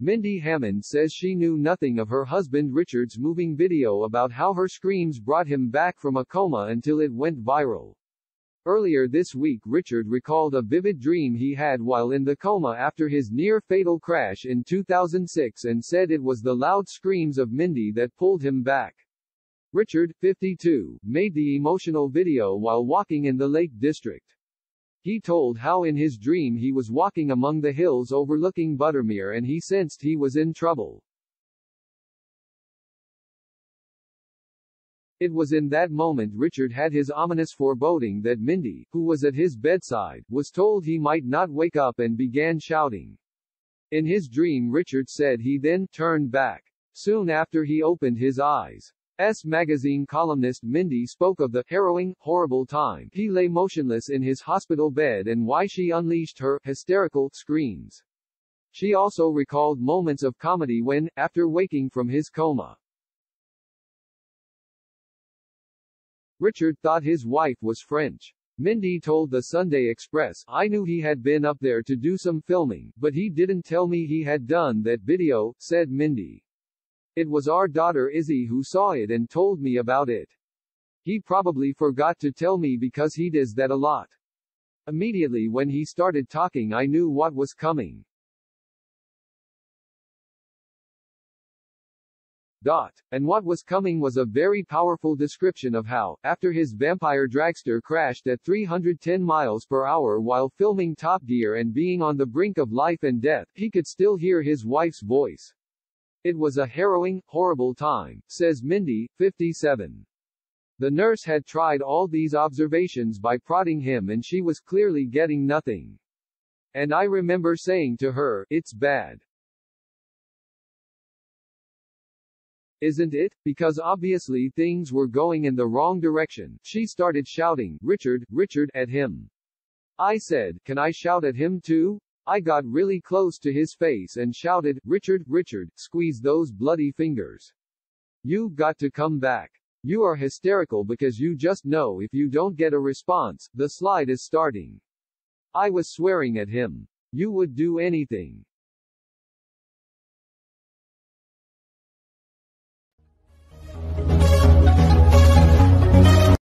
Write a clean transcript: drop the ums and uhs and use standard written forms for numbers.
Mindy Hammond says she knew nothing of her husband Richard's moving video about how her screams brought him back from a coma until it went viral. Earlier this week, Richard recalled a vivid dream he had while in the coma after his near-fatal crash in 2006 and said it was the loud screams of Mindy that pulled him back. Richard, 52, made the emotional video while walking in the Lake District. He told how in his dream he was walking among the hills overlooking Buttermere and he sensed he was in trouble. It was in that moment Richard had his ominous foreboding that Mindy, who was at his bedside, was told he might not wake up and began shouting. In his dream Richard said he then turned back. Soon after he opened his eyes. Magazine columnist Mindy spoke of the harrowing, horrible time he lay motionless in his hospital bed and why she unleashed her hysterical screams. She also recalled moments of comedy when, after waking from his coma, Richard thought his wife was French. Mindy told the Sunday Express, "I knew he had been up there to do some filming, but he didn't tell me he had done that video," said Mindy. "It was our daughter Izzy who saw it and told me about it. He probably forgot to tell me because he does that a lot. Immediately when he started talking I knew what was coming." And what was coming was a very powerful description of how, after his vampire dragster crashed at 310 miles per hour while filming Top Gear and being on the brink of life and death, he could still hear his wife's voice. "It was a harrowing, horrible time," says Mindy, 57. The nurse had tried all these observations by prodding him and she was clearly getting nothing. "And I remember saying to her, 'It's bad. Isn't it? Because obviously things were going in the wrong direction.' She started shouting, 'Richard, Richard,' at him. I said, 'Can I shout at him too?' I got really close to his face and shouted, 'Richard, Richard, squeeze those bloody fingers. You've got to come back. You are hysterical because you just know if you don't get a response, the slide is starting.' I was swearing at him. You would do anything.